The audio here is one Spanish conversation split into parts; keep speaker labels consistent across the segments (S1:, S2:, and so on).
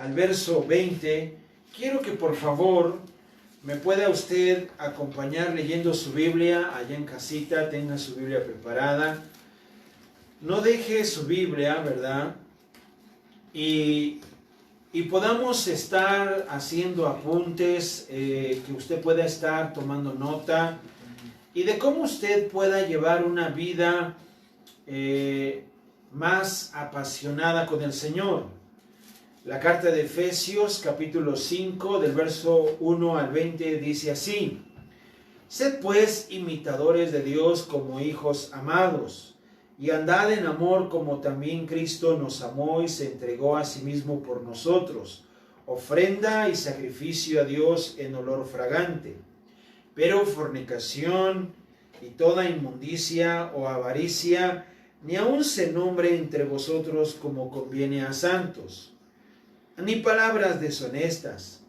S1: al verso 20, quiero que por favor me pueda usted acompañar leyendo su Biblia allá en casita, tenga su Biblia preparada. No deje su Biblia, ¿verdad? Y podamos estar haciendo apuntes, que usted pueda estar tomando nota y de cómo usted pueda llevar una vida más apasionada con el Señor. La carta de Efesios, capítulo 5, del verso 1 al 20, dice así: Sed pues imitadores de Dios como hijos amados, y andad en amor como también Cristo nos amó y se entregó a sí mismo por nosotros, ofrenda y sacrificio a Dios en olor fragante. Pero fornicación y toda inmundicia o avaricia, ni aun se nombre entre vosotros como conviene a santos, ni palabras deshonestas,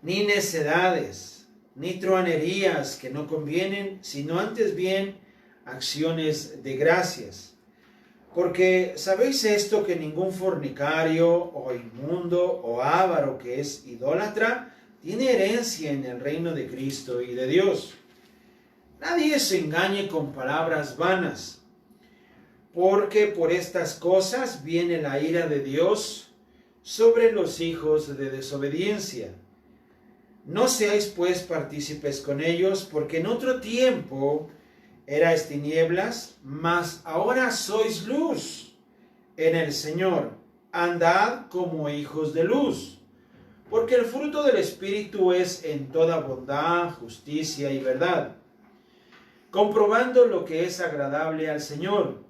S1: ni necedades, ni truhanerías que no convienen, sino antes bien acciones de gracias. Porque sabéis esto, que ningún fornicario o inmundo o avaro que es idólatra tiene herencia en el reino de Cristo y de Dios. Nadie se engañe con palabras vanas, porque por estas cosas viene la ira de Dios sobre los hijos de desobediencia. No seáis pues partícipes con ellos, porque en otro tiempo erais tinieblas, mas ahora sois luz en el Señor. Andad como hijos de luz, porque el fruto del Espíritu es en toda bondad, justicia y verdad, comprobando lo que es agradable al Señor.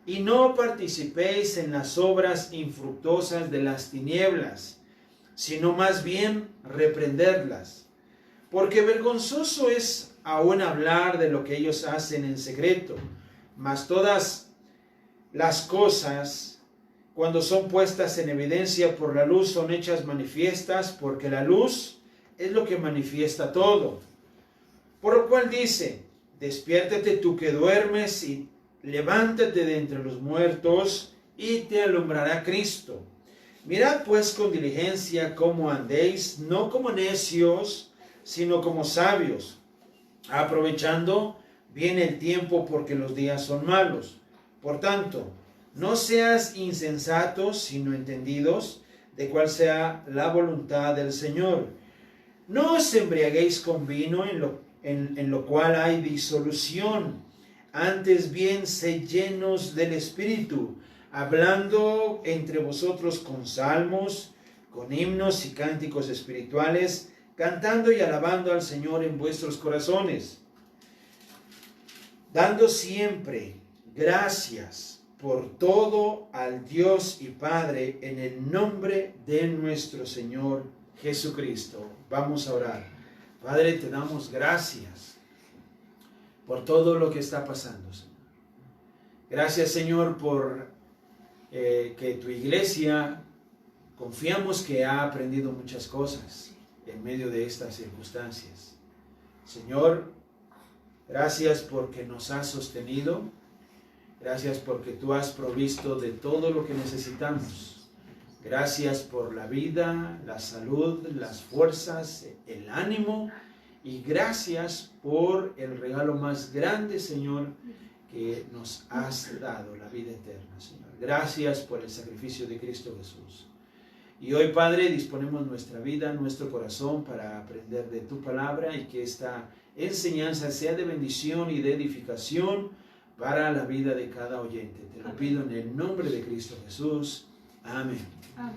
S1: Y no participéis en las obras infructuosas de las tinieblas, sino más bien reprenderlas. Porque vergonzoso es aún hablar de lo que ellos hacen en secreto, mas todas las cosas, cuando son puestas en evidencia por la luz, son hechas manifiestas, porque la luz es lo que manifiesta todo. Por lo cual dice: despiértate tú que duermes, y levántate de entre los muertos, y te alumbrará Cristo. Mirad pues con diligencia cómo andéis, no como necios, sino como sabios, aprovechando bien el tiempo, porque los días son malos. Por tanto, no seas insensatos, sino entendidos de cuál sea la voluntad del Señor. No os embriaguéis con vino, en lo cual hay disolución. Antes bien, sed llenos del Espíritu, hablando entre vosotros con salmos, con himnos y cánticos espirituales, cantando y alabando al Señor en vuestros corazones, dando siempre gracias por todo al Dios y Padre, en el nombre de nuestro Señor Jesucristo. Vamos a orar. Padre, te damos gracias por todo lo que está pasando, Señor. Gracias, Señor, por que tu iglesia, confiamos que ha aprendido muchas cosas en medio de estas circunstancias. Señor, gracias porque nos has sostenido. Gracias porque tú has provisto de todo lo que necesitamos. Gracias por la vida, la salud, las fuerzas, el ánimo. Y gracias por el regalo más grande, Señor, que nos has dado, la vida eterna, Señor. Gracias por el sacrificio de Cristo Jesús. Y hoy, Padre, disponemos nuestra vida, nuestro corazón para aprender de tu palabra, y que esta enseñanza sea de bendición y de edificación para la vida de cada oyente. Te lo pido en el nombre de Cristo Jesús. Amén. Amén.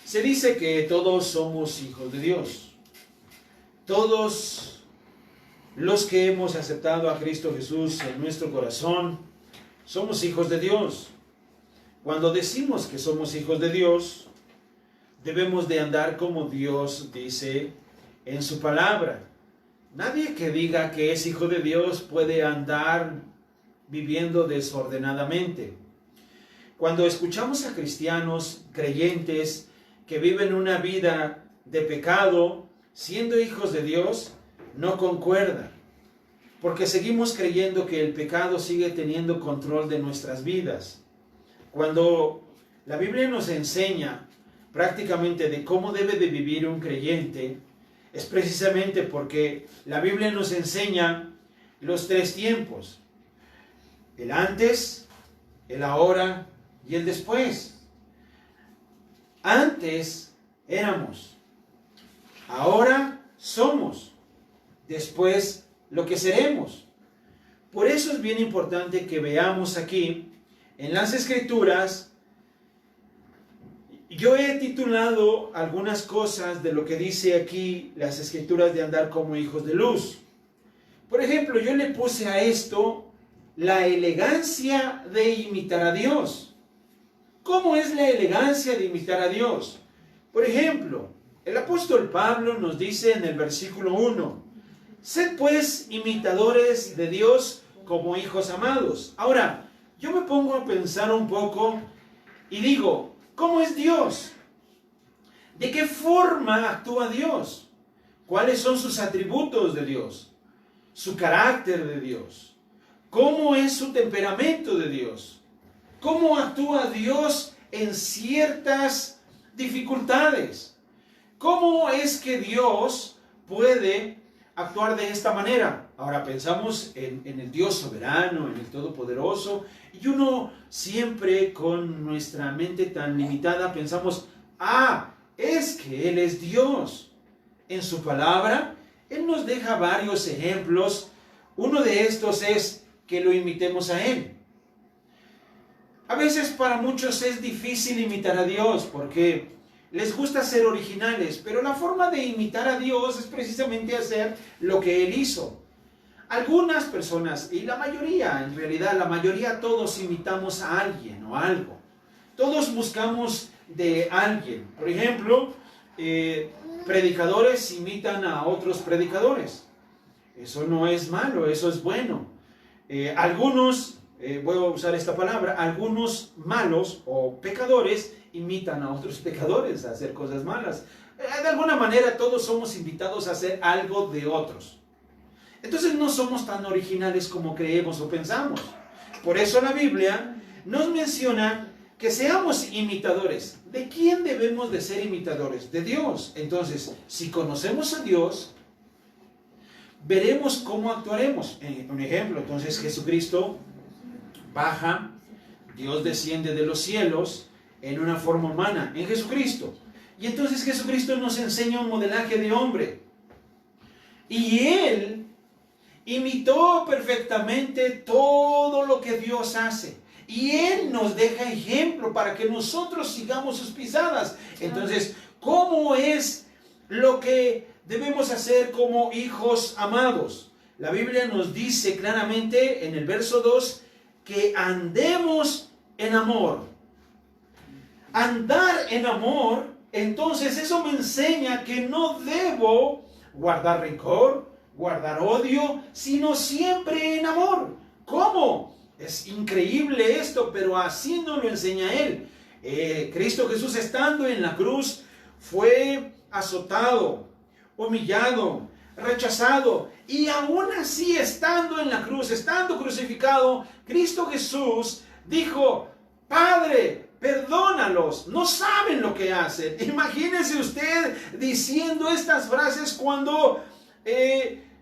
S1: Se dice que todos somos hijos de Dios. Todos los que hemos aceptado a Cristo Jesús en nuestro corazón somos hijos de Dios. Cuando decimos que somos hijos de Dios, debemos de andar como Dios dice en su palabra. Nadie que diga que es hijo de Dios puede andar viviendo desordenadamente. Cuando escuchamos a cristianos creyentes que viven una vida de pecado, siendo hijos de Dios, no concuerda, porque seguimos creyendo que el pecado sigue teniendo control de nuestras vidas. Cuando la Biblia nos enseña prácticamente de cómo debe de vivir un creyente, es precisamente porque la Biblia nos enseña los tres tiempos: el antes, el ahora y el después. Antes éramos, ahora somos, después lo que seremos. Por eso es bien importante que veamos aquí en las Escrituras. Yo he titulado algunas cosas de lo que dice aquí las Escrituras de andar como hijos de luz. Por ejemplo, yo le puse a esto la elegancia de imitar a Dios. ¿Cómo es la elegancia de imitar a Dios? Por ejemplo, el apóstol Pablo nos dice en el versículo 1, sed pues imitadores de Dios como hijos amados. Ahora, yo me pongo a pensar un poco y digo, ¿cómo es Dios? ¿De qué forma actúa Dios? ¿Cuáles son sus atributos de Dios? ¿Su carácter de Dios? ¿Cómo es su temperamento de Dios? ¿Cómo actúa Dios en ciertas dificultades? ¿Cómo es que Dios puede actuar de esta manera? Ahora pensamos en el Dios soberano, en el Todopoderoso, y uno siempre con nuestra mente tan limitada pensamos, es que Él es Dios. En su palabra, Él nos deja varios ejemplos. Uno de estos es que lo imitemos a Él. A veces para muchos es difícil imitar a Dios porque les gusta ser originales, pero la forma de imitar a Dios es precisamente hacer lo que Él hizo. Algunas personas, y la mayoría, en realidad la mayoría, todos imitamos a alguien o algo. Todos buscamos de alguien. Por ejemplo, predicadores imitan a otros predicadores. Eso no es malo, eso es bueno. Algunos, voy a usar esta palabra, algunos malos o pecadores imitan a otros pecadores a hacer cosas malas. De alguna manera todos somos invitados a hacer algo de otros. Entonces no somos tan originales como creemos o pensamos. Por eso la Biblia nos menciona que seamos imitadores. ¿De quién debemos de ser imitadores? De Dios. Entonces, si conocemos a Dios, veremos cómo actuaremos. Un ejemplo, entonces Jesucristo baja, Dios desciende de los cielos en una forma humana, en Jesucristo. Y entonces Jesucristo nos enseña un modelaje de hombre. Y Él imitó perfectamente todo lo que Dios hace. Y Él nos deja ejemplo para que nosotros sigamos sus pisadas. Entonces, ¿cómo es lo que debemos hacer como hijos amados? La Biblia nos dice claramente en el verso 2 que andemos en amor. Andar en amor, entonces eso me enseña que no debo guardar rencor, guardar odio, sino siempre en amor. ¿Cómo? Es increíble esto, pero así nos lo enseña Él. Cristo Jesús, estando en la cruz, fue azotado, humillado, rechazado, y aún así, estando en la cruz, estando crucificado, Cristo Jesús dijo: Padre, perdónalos, no saben lo que hacen. Imagínese usted diciendo estas frases cuando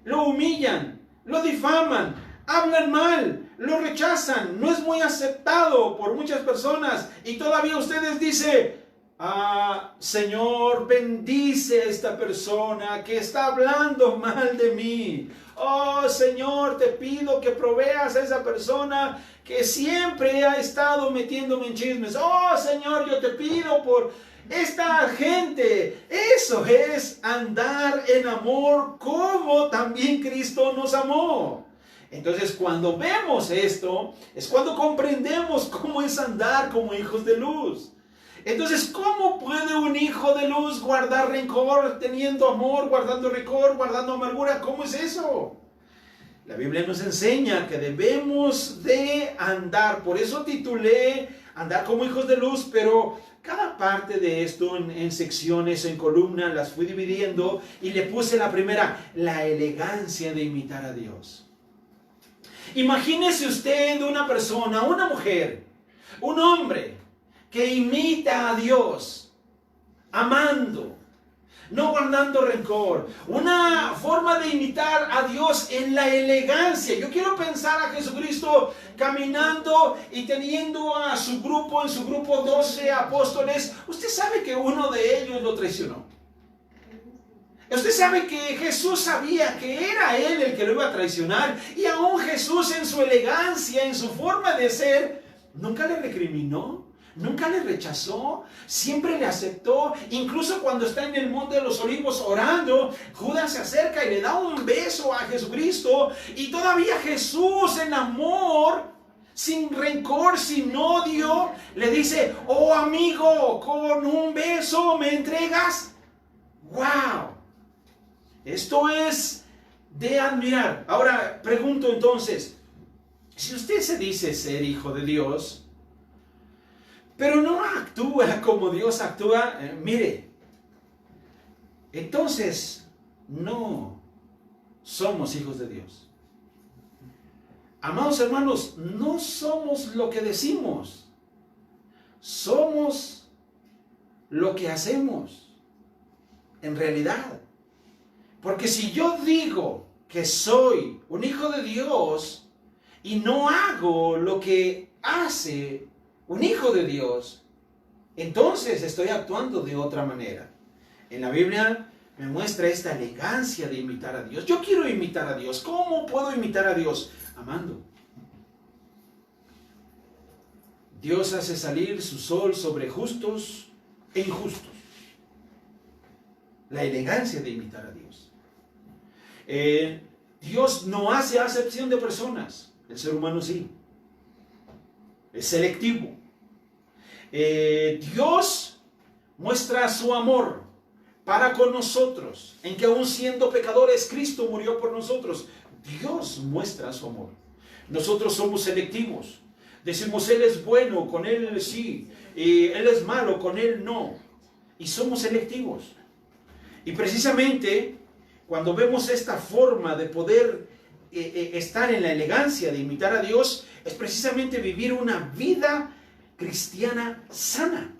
S1: lo humillan, lo difaman, hablan mal, lo rechazan, no es muy aceptado por muchas personas, y todavía ustedes dicen: Señor, bendice a esta persona que está hablando mal de mí. Oh, Señor, te pido que proveas a esa persona que siempre ha estado metiéndome en chismes. Oh, Señor, yo te pido por esta gente. Eso es andar en amor, como también Cristo nos amó. Entonces, cuando vemos esto, es cuando comprendemos cómo es andar como hijos de luz. Entonces, ¿cómo puede un hijo de luz guardar rencor teniendo amor, guardando rencor, guardando amargura? ¿Cómo es eso? La Biblia nos enseña que debemos de andar. Por eso titulé andar como hijos de luz, pero cada parte de esto en secciones, en columnas, las fui dividiendo y le puse la primera: la elegancia de imitar a Dios. Imagínese usted una persona, una mujer, un hombre que imita a Dios, amando, no guardando rencor. Una forma de imitar a Dios en la elegancia. Yo quiero pensar a Jesucristo caminando y teniendo a su grupo, en su grupo 12 apóstoles. Usted sabe que uno de ellos lo traicionó. Usted sabe que Jesús sabía que era él el que lo iba a traicionar. Y aún Jesús, en su elegancia, en su forma de ser, nunca le recriminó. Nunca le rechazó, siempre le aceptó. Incluso cuando está en el Monte de los Olivos orando, Judas se acerca y le da un beso a Jesucristo. Y todavía Jesús, en amor, sin rencor, sin odio, le dice: oh amigo, con un beso me entregas. ¡Wow! Esto es de admirar. Ahora pregunto entonces, si usted se dice ser hijo de Dios, pero no actúa como Dios actúa, mire, entonces no somos hijos de Dios. Amados hermanos, no somos lo que decimos, somos lo que hacemos, en realidad. Porque si yo digo que soy un hijo de Dios y no hago lo que hace un hijo de Dios, entonces estoy actuando de otra manera. En la Biblia me muestra esta elegancia de imitar a Dios. Yo quiero imitar a Dios. ¿Cómo puedo imitar a Dios? Amando. Dios hace salir su sol sobre justos e injustos. La elegancia de imitar a Dios. Dios no hace acepción de personas. El ser humano sí. Es selectivo. Dios muestra su amor para con nosotros, en que aún siendo pecadores, Cristo murió por nosotros. Dios muestra su amor. Nosotros somos selectivos. Decimos: Él es bueno, con Él sí. Él es malo, con Él no. Y somos selectivos. Y precisamente cuando vemos esta forma de poder estar en la elegancia de imitar a Dios, es precisamente vivir una vida cristiana sana.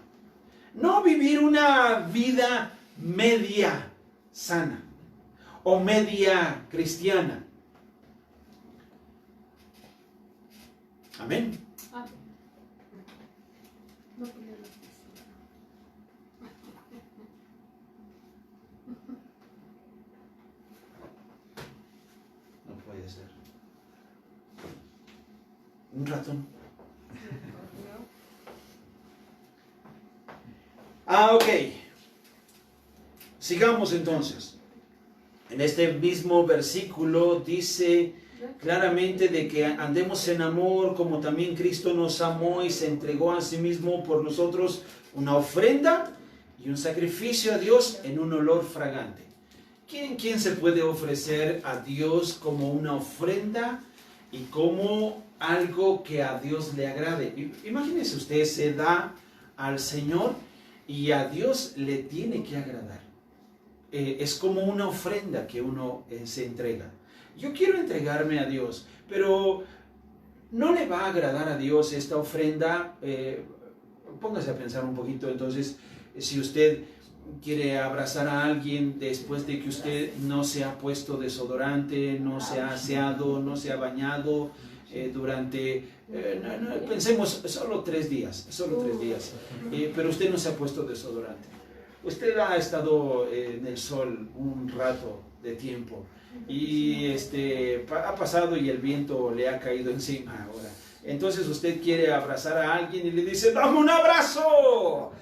S1: No vivir una vida media sana o media cristiana. Amén. No puede ser. Un ratón. Ok. Sigamos entonces. En este mismo versículo dice claramente de que andemos en amor como también Cristo nos amó y se entregó a sí mismo por nosotros, una ofrenda y un sacrificio a Dios en un olor fragante. ¿Quién se puede ofrecer a Dios como una ofrenda y como algo que a Dios le agrade? Imagínese usted, se da al Señor y a Dios le tiene que agradar. Es como una ofrenda que uno se entrega. Yo quiero entregarme a Dios, pero no le va a agradar a Dios esta ofrenda. Póngase a pensar un poquito. Entonces, si usted quiere abrazar a alguien después de que usted no se ha puesto desodorante, no se ha aseado, no se ha bañado durante, pensemos, solo 3 días, pero usted no se ha puesto desodorante. Usted ha estado en el sol un rato de tiempo y ha pasado y el viento le ha caído encima ahora. Entonces usted quiere abrazar a alguien y le dice: ¡dame un abrazo!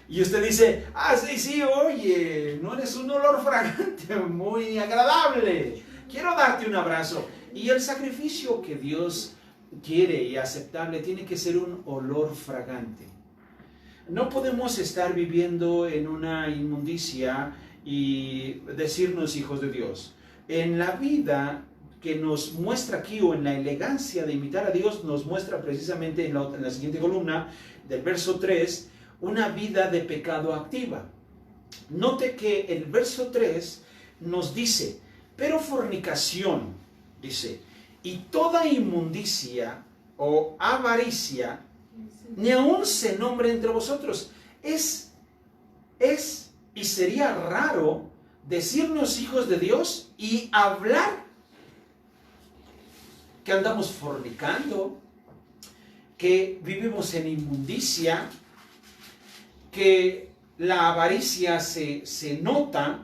S1: Y usted dice: ah, sí, oye, no eres un olor fragante, muy agradable, quiero darte un abrazo. Y el sacrificio que Dios quiere y aceptable tiene que ser un olor fragante. No podemos estar viviendo en una inmundicia y decirnos hijos de Dios. En la vida que nos muestra aquí, o en la elegancia de imitar a Dios, nos muestra precisamente en la siguiente columna del verso 3, una vida de pecado activa. Note que el verso 3 nos dice: pero fornicación, dice, y toda inmundicia o avaricia Ni aún se nombre entre vosotros. Es y sería raro decirnos hijos de Dios y hablar que andamos fornicando, que vivimos en inmundicia, que la avaricia se nota.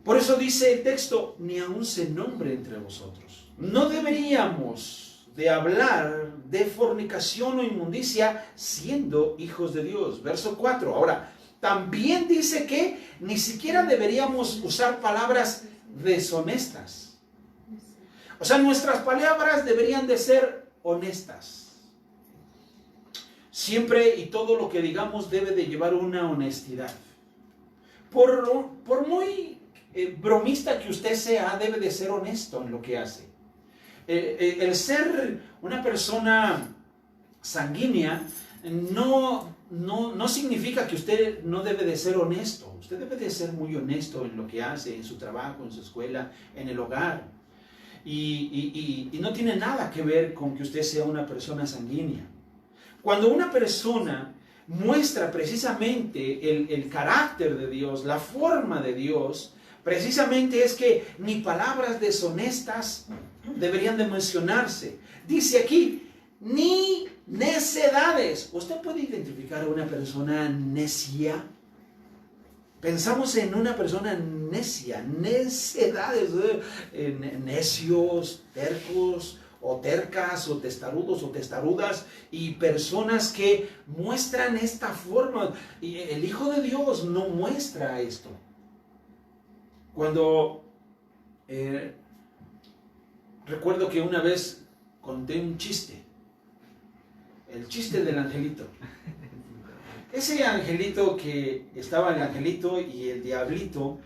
S1: Por eso dice el texto, ni aún se nombre entre vosotros. No deberíamos de hablar de fornicación o inmundicia siendo hijos de Dios. Verso 4. Ahora, también dice que ni siquiera deberíamos usar palabras deshonestas. O sea, nuestras palabras deberían de ser honestas. Siempre y todo lo que digamos debe de llevar una honestidad. Por muy bromista que usted sea, debe de ser honesto en lo que hace. El ser una persona sanguínea no significa que usted no debe de ser honesto. Usted debe de ser muy honesto en lo que hace, en su trabajo, en su escuela, en el hogar. Y no tiene nada que ver con que usted sea una persona sanguínea. Cuando una persona muestra precisamente el carácter de Dios, la forma de Dios, precisamente es que ni palabras deshonestas deberían de mencionarse. Dice aquí, ni necedades. ¿Usted puede identificar a una persona necia? Pensamos en una persona necia, necedades, necios, tercos, o tercas, o testarudos, o testarudas, y personas que muestran esta forma. Y el Hijo de Dios no muestra esto. Cuando recuerdo que una vez conté un chiste, el chiste del angelito. Ese angelito que estaba el angelito y el diablito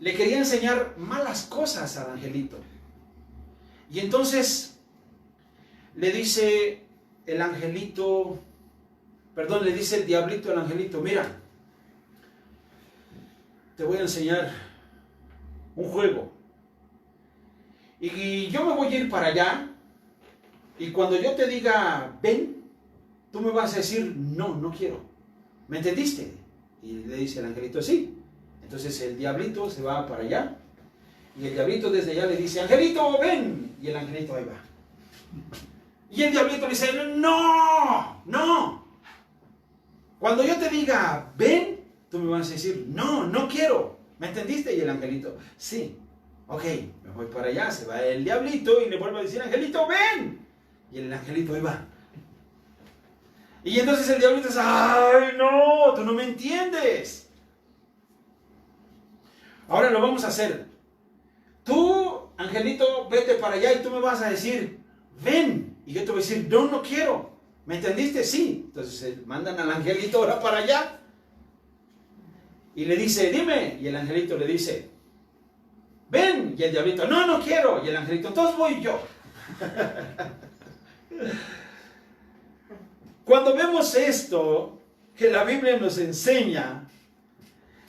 S1: le quería enseñar malas cosas al angelito. Y entonces le dice el diablito al angelito, mira, te voy a enseñar un juego. Y yo me voy a ir para allá, y cuando yo te diga, ven, tú me vas a decir, no, no quiero. ¿Me entendiste? Y le dice el angelito, sí. Entonces el diablito se va para allá, y el diablito desde allá le dice, angelito, ven. Y el angelito ahí va. Y el diablito le dice, no, no. Cuando yo te diga, ven, tú me vas a decir, no, no quiero. ¿Me entendiste? Y el angelito, sí. Ok, me voy para allá, se va el diablito y le vuelve a decir, angelito, ven. Y el angelito ahí va. Y entonces el diablito dice, ay, no, tú no me entiendes. Ahora lo vamos a hacer. Tú, angelito, vete para allá y tú me vas a decir, ven. Y yo te voy a decir, no, no quiero. ¿Me entendiste? Sí. Entonces mandan al angelito ahora para allá. Y le dice, dime. Y el angelito le dice, ven. Y el diablito, no, no quiero. Y el angelito, entonces voy yo. Cuando vemos esto, que la Biblia nos enseña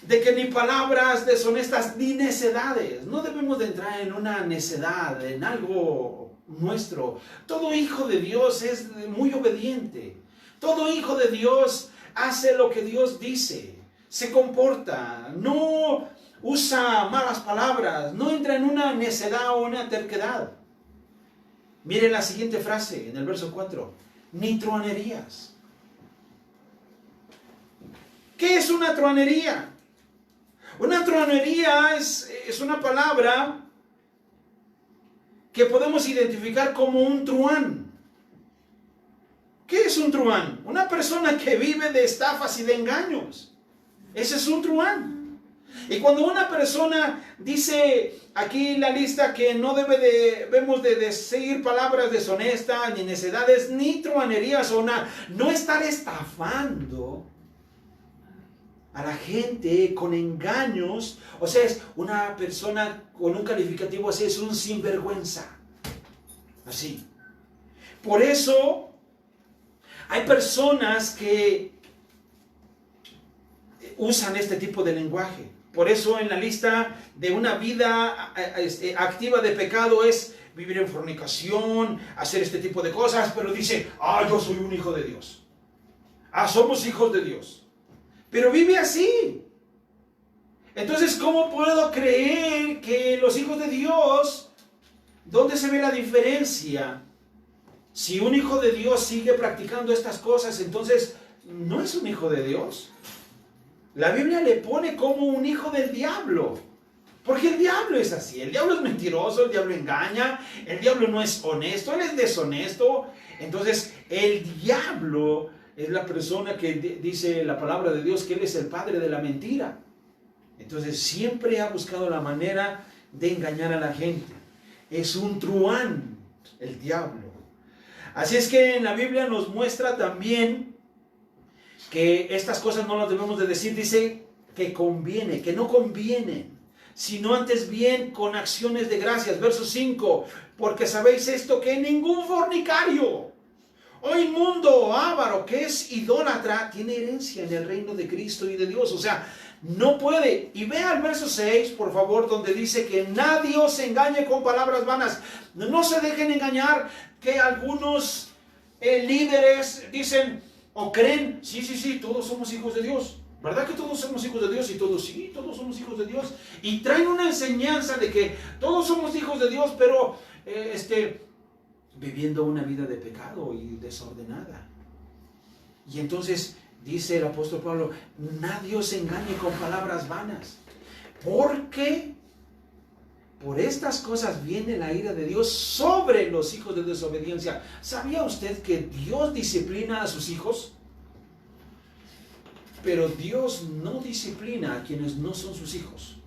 S1: de que ni palabras deshonestas ni necedades, no debemos de entrar en una necedad, en algo nuestro. Todo hijo de Dios es muy obediente. Todo hijo de Dios hace lo que Dios dice, se comporta, no usa malas palabras, no entra en una necedad o una terquedad. Miren la siguiente frase en el verso 4. Ni truanerías. ¿Qué es una truanería? Una truanería es una palabra que podemos identificar como un truán. ¿Qué es un truán? Una persona que vive de estafas y de engaños. Ese es un truán. Y cuando una persona dice aquí la lista que no debemos de decir palabras deshonestas, ni necedades, ni truanerías, o no estar estafando a la gente con engaños, o sea, es una persona con un calificativo así, es un sinvergüenza. Así. Por eso hay personas que usan este tipo de lenguaje. Por eso en la lista de una vida activa de pecado es vivir en fornicación, hacer este tipo de cosas, pero dice, yo soy un hijo de Dios. Somos hijos de Dios. Pero vive así. Entonces, ¿cómo puedo creer que los hijos de Dios, dónde se ve la diferencia? Si un hijo de Dios sigue practicando estas cosas, entonces no es un hijo de Dios. La Biblia le pone como un hijo del diablo. Porque el diablo es así. El diablo es mentiroso, el diablo engaña, el diablo no es honesto, él es deshonesto. Entonces, el diablo es la persona que dice la palabra de Dios que él es el padre de la mentira. Entonces, siempre ha buscado la manera de engañar a la gente. Es un truán, el diablo. Así es que en la Biblia nos muestra también que estas cosas no las debemos de decir. Dice que conviene, que no convienen, sino antes bien con acciones de gracias. Verso 5, porque sabéis esto, que ningún fornicario o inmundo o avaro que es idólatra tiene herencia en el reino de Cristo y de Dios. O sea, no puede. Y vea el verso 6, por favor, donde dice que nadie os engañe con palabras vanas. No se dejen engañar, que algunos líderes dicen o creen, sí, todos somos hijos de Dios. ¿Verdad que todos somos hijos de Dios? Y todos, sí, todos somos hijos de Dios. Y traen una enseñanza de que todos somos hijos de Dios, pero viviendo una vida de pecado y desordenada. Y entonces dice el apóstol Pablo, nadie os engañe con palabras vanas, porque por estas cosas viene la ira de Dios sobre los hijos de desobediencia. ¿Sabía usted que Dios disciplina a sus hijos? Pero Dios no disciplina a quienes no son sus hijos.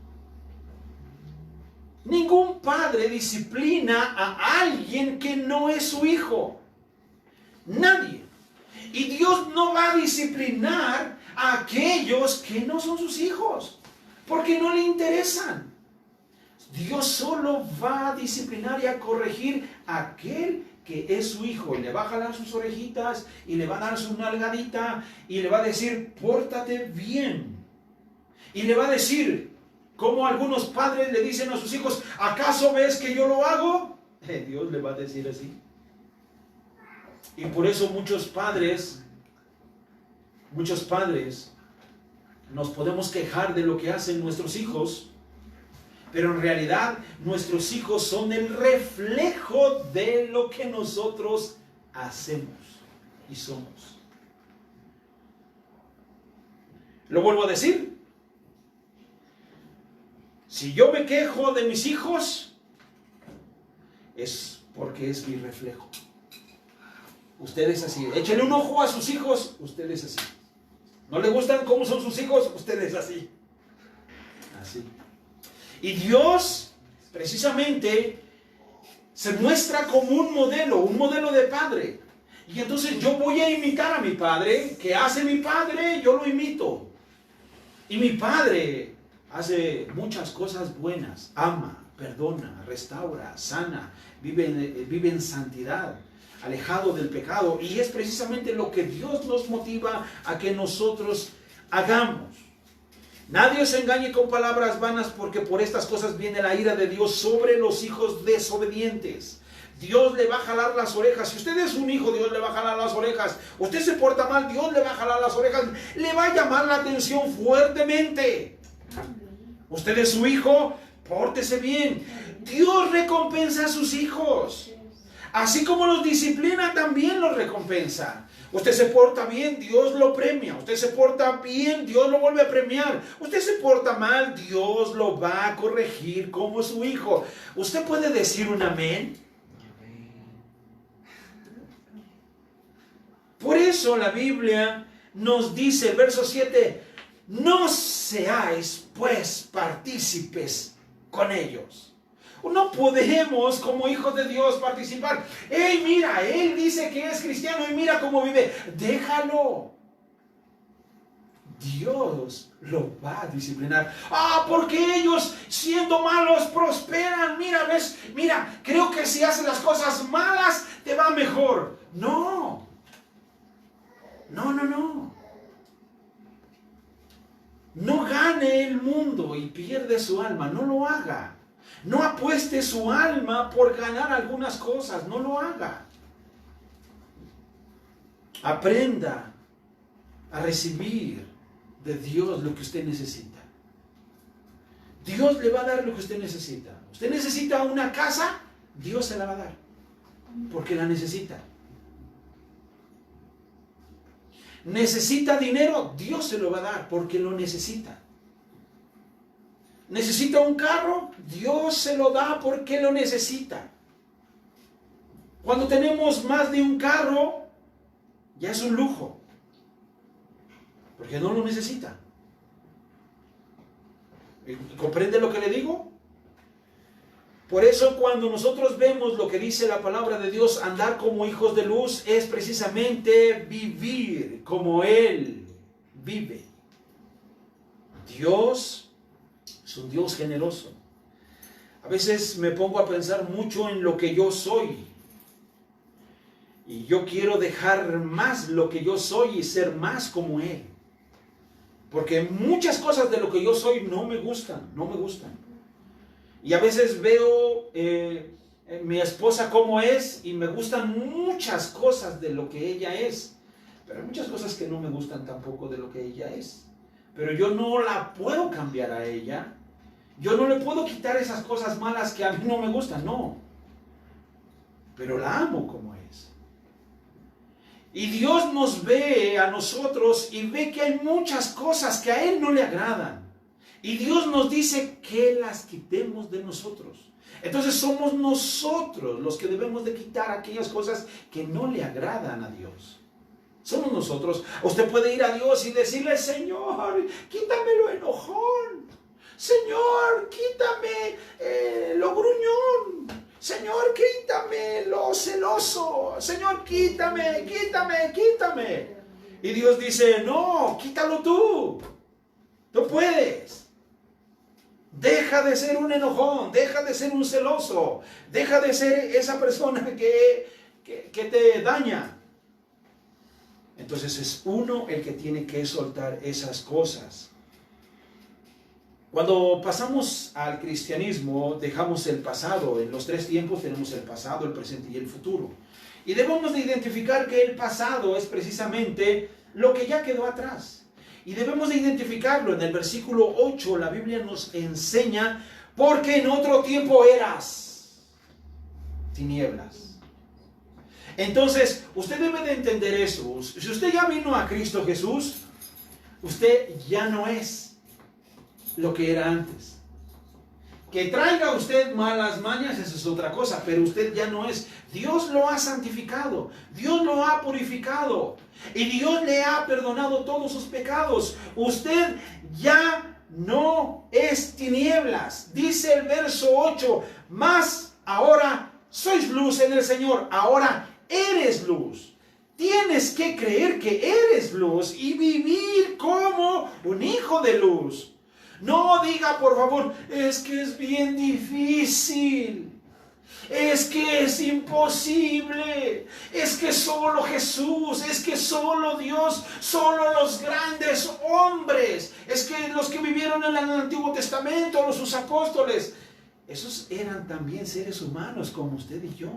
S1: Ningún padre disciplina a alguien que no es su hijo. Nadie. Y Dios no va a disciplinar a aquellos que no son sus hijos, porque no le interesan. Dios solo va a disciplinar y a corregir a aquel que es su hijo. Y le va a jalar sus orejitas y le va a dar su nalgadita y le va a decir, pórtate bien. Y le va a decir, como algunos padres le dicen a sus hijos, ¿acaso ves que yo lo hago? Dios le va a decir así. Y por eso muchos padres nos podemos quejar de lo que hacen nuestros hijos, pero en realidad nuestros hijos son el reflejo de lo que nosotros hacemos y somos. Lo vuelvo a decir. Si yo me quejo de mis hijos, es porque es mi reflejo. Usted es así. Échale un ojo a sus hijos, usted es así. ¿No le gustan cómo son sus hijos? Usted es así. Así. Y Dios, precisamente, se muestra como un modelo de padre. Y entonces yo voy a imitar a mi padre. ¿Qué hace mi padre? Yo lo imito. Y mi padre hace muchas cosas buenas. Ama, perdona, restaura, sana, vive en santidad, alejado del pecado. Y es precisamente lo que Dios nos motiva a que nosotros hagamos. Nadie os engañe con palabras vanas, porque por estas cosas viene la ira de Dios sobre los hijos desobedientes. Dios le va a jalar las orejas. Si usted es un hijo, Dios le va a jalar las orejas. Usted se porta mal, Dios le va a jalar las orejas. Le va a llamar la atención fuertemente. Usted es su hijo, pórtese bien. Dios recompensa a sus hijos. Así como los disciplina, también los recompensa. Usted se porta bien, Dios lo premia. Usted se porta bien, Dios lo vuelve a premiar. Usted se porta mal, Dios lo va a corregir como su hijo. ¿Usted puede decir un amén? Por eso la Biblia nos dice, el verso 7, no seáis pues partícipes con ellos. No podemos como hijos de Dios participar. ¡Ey, mira! Él dice que es cristiano y mira cómo vive. Déjalo. Dios lo va a disciplinar. Porque ellos siendo malos prosperan. Mira, ¿ves? Mira, creo que si haces las cosas malas te va mejor. No. No gane el mundo y pierde su alma. No lo haga. No apueste su alma por ganar algunas cosas, no lo haga. Aprenda a recibir de Dios lo que usted necesita. Dios le va a dar lo que usted necesita. Usted necesita una casa, Dios se la va a dar, porque la necesita. Necesita dinero, Dios se lo va a dar, porque lo necesita. Necesita un carro, Dios se lo da porque lo necesita. Cuando tenemos más de un carro, ya es un lujo, porque no lo necesita. ¿Comprende lo que le digo? Por eso cuando nosotros vemos lo que dice la palabra de Dios, andar como hijos de luz, es precisamente vivir como Él vive. Dios es un Dios generoso. A veces me pongo a pensar mucho en lo que yo soy. Y yo quiero dejar más lo que yo soy y ser más como Él. Porque muchas cosas de lo que yo soy no me gustan. Y a veces veo mi esposa como es y me gustan muchas cosas de lo que ella es. Pero hay muchas cosas que no me gustan tampoco de lo que ella es. Pero yo no la puedo cambiar a ella. Yo no le puedo quitar esas cosas malas que a mí no me gustan, no. Pero la amo como es. Y Dios nos ve a nosotros y ve que hay muchas cosas que a Él no le agradan. Y Dios nos dice que las quitemos de nosotros. Entonces somos nosotros los que debemos de quitar aquellas cosas que no le agradan a Dios. Somos nosotros. Usted puede ir a Dios y decirle: Señor, quítame lo enojón. Señor, quítame lo gruñón. Señor, quítame lo celoso. Señor, quítame. Y Dios dice: no, quítalo tú. Tú puedes. Deja de ser un enojón, deja de ser un celoso, deja de ser esa persona que te daña. Entonces es uno el que tiene que soltar esas cosas. Cuando pasamos al cristianismo, dejamos el pasado. En los tres tiempos tenemos el pasado, el presente y el futuro. Y debemos de identificar que el pasado es precisamente lo que ya quedó atrás. Y debemos de identificarlo. En el versículo 8 la Biblia nos enseña: porque en otro tiempo eras tinieblas. Entonces, usted debe de entender eso. Si usted ya vino a Cristo Jesús, usted ya no es lo que era antes. Que traiga usted malas mañas, esa es otra cosa, pero usted ya no es. Dios lo ha santificado, Dios lo ha purificado y Dios le ha perdonado todos sus pecados. Usted ya no es tinieblas. Dice el verso 8: mas ahora sois luz en el Señor. Ahora eres luz. Tienes que creer que eres luz y vivir como un hijo de luz. No diga, por favor: es que es bien difícil, es que es imposible, es que solo Jesús, es que solo Dios, solo los grandes hombres, es que los que vivieron en el Antiguo Testamento, sus apóstoles, esos eran también seres humanos como usted y yo,